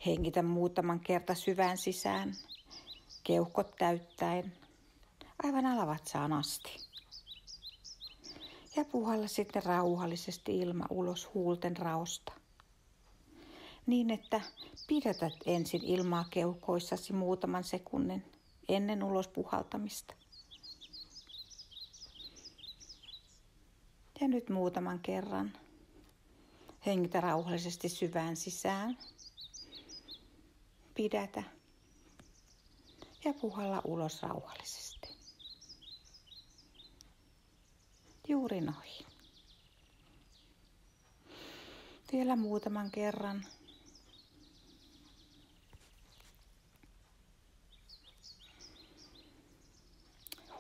Hengitä muutaman kerta syvään sisään, keuhkot täyttäen, aivan alavatsaan asti. Ja puhalla sitten rauhallisesti ilma ulos huulten raosta. Niin, että pidätät ensin ilmaa keuhkoissasi muutaman sekunnin ennen ulos puhaltamista. Ja nyt muutaman kerran hengitä rauhallisesti syvään sisään. Pidätä ja puhalla ulos rauhallisesti. Juuri noin. Vielä muutaman kerran.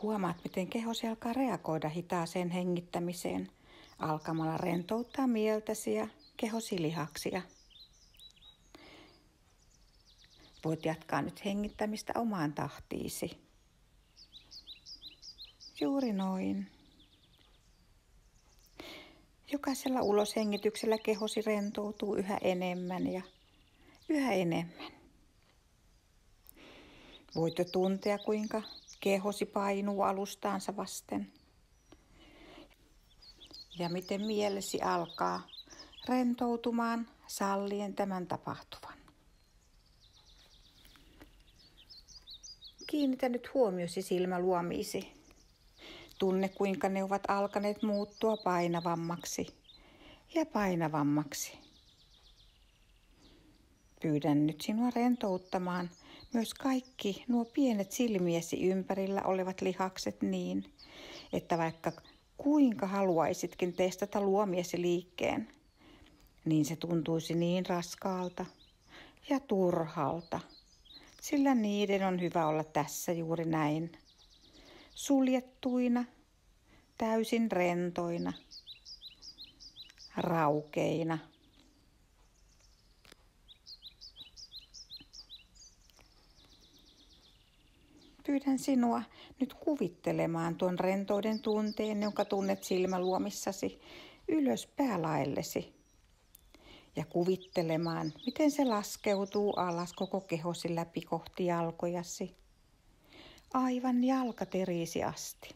Huomaat, miten kehosi alkaa reagoida hitaaseen hengittämiseen, alkamalla rentouttaa mieltäsi ja kehosi lihaksia. Voit jatkaa nyt hengittämistä omaan tahtiisi. Juuri noin. Jokaisella uloshengityksellä kehosi rentoutuu yhä enemmän ja yhä enemmän. Voit jo tuntea, kuinka kehosi painuu alustaansa vasten. Ja miten mielesi alkaa rentoutumaan sallien tämän tapahtuvan. Kiinnitä nyt huomiosi silmäluomiisi. Tunne, kuinka ne ovat alkaneet muuttua painavammaksi ja painavammaksi. Pyydän nyt sinua rentouttamaan myös kaikki nuo pienet silmiesi ympärillä olevat lihakset niin, että vaikka kuinka haluaisitkin testata luomiesi liikkeen, niin se tuntuisi niin raskaalta ja turhalta, sillä niiden on hyvä olla tässä juuri näin, suljettuina, täysin rentoina, raukeina. Pyydän sinua nyt kuvittelemaan tuon rentouden tunteen, jonka tunnet silmäluomissasi, ylös päälaellesi. Ja kuvittelemaan, miten se laskeutuu alas koko kehosi läpi kohti jalkojasi, aivan jalkateriisi asti.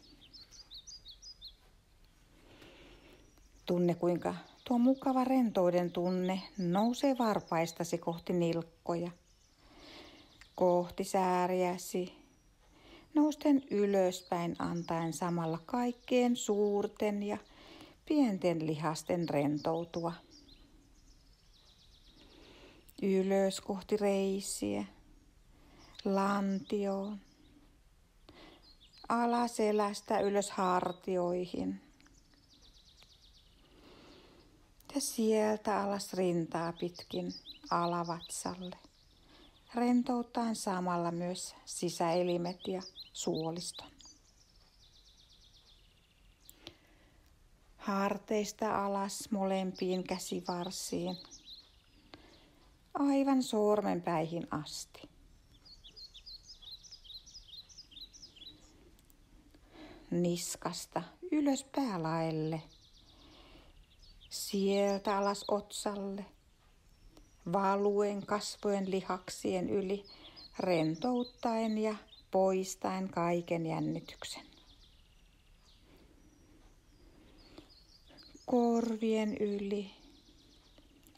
Tunne, kuinka tuo mukava rentouden tunne nousee varpaistasi kohti nilkkoja, kohti sääriäsi, nousten ylöspäin antaen samalla kaikkien suurten ja pienten lihasten rentoutua. Ylös kohti reisiä, lantioon, alaselästä ylös hartioihin ja sieltä alas rintaa pitkin alavatsalle, rentouttaen samalla myös sisäelimet ja suoliston. Harteista alas molempiin käsivarsiin, aivan sormenpäihin asti. Niskasta ylös päälaelle, sieltä alas otsalle, valuen kasvojen lihaksien yli, rentouttaen ja poistaen kaiken jännityksen. Korvien yli,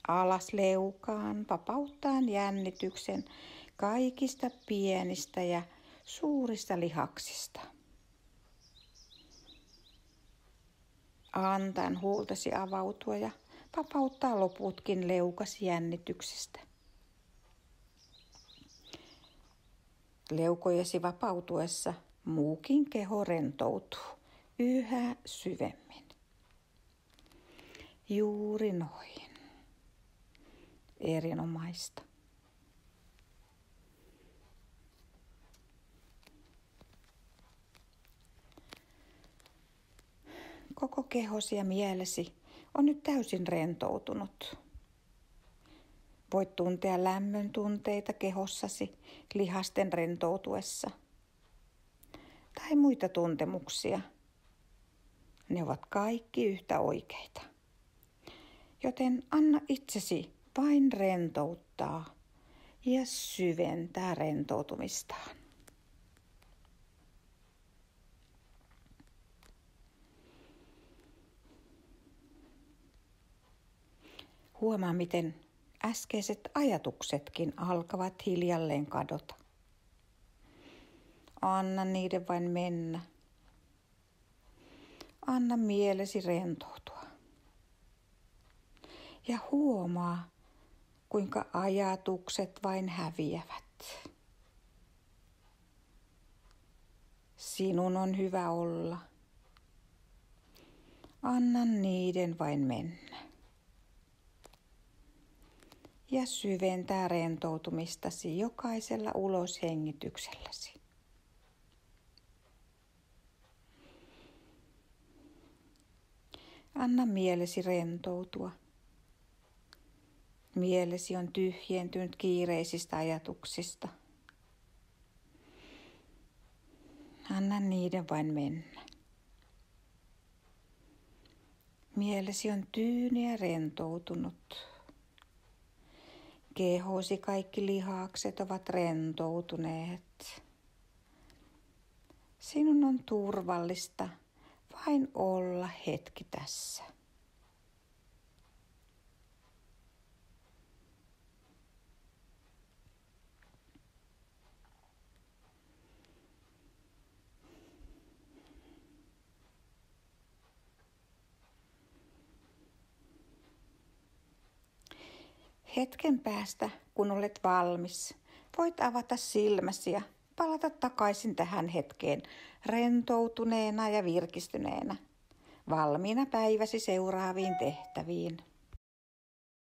alas leukaan, vapauttaen jännityksen kaikista pienistä ja suurista lihaksista. Antaen huultesi avautua ja vapauttaa loputkin leukasi jännityksestä. Leukojesi vapautuessa muukin keho rentoutuu yhä syvemmin. Juuri noin. Erinomaista. Koko kehosi ja mielesi on nyt täysin rentoutunut. Voit tuntea lämmön tunteita kehossasi lihasten rentoutuessa. Tai muita tuntemuksia. Ne ovat kaikki yhtä oikeita. Joten anna itsesi vain rentouttaa ja syventää rentoutumistaan. Huomaa, miten äskeiset ajatuksetkin alkavat hiljalleen kadota. Anna niiden vain mennä. Anna mielesi rentoutua. Ja huomaa, kuinka ajatukset vain häviävät. Sinun on hyvä olla. Anna niiden vain mennä. Ja syventää rentoutumistasi jokaisella uloshengitykselläsi. Anna mielesi rentoutua. Mielesi on tyhjentynyt kiireisistä ajatuksista. Anna niiden vain mennä. Mielesi on tyyni ja rentoutunut. Kehosi kaikki lihakset ovat rentoutuneet. Sinun on turvallista vain olla hetki tässä. Hetken päästä, kun olet valmis, voit avata silmäsi ja palata takaisin tähän hetkeen rentoutuneena ja virkistyneenä, valmiina päiväsi seuraaviin tehtäviin.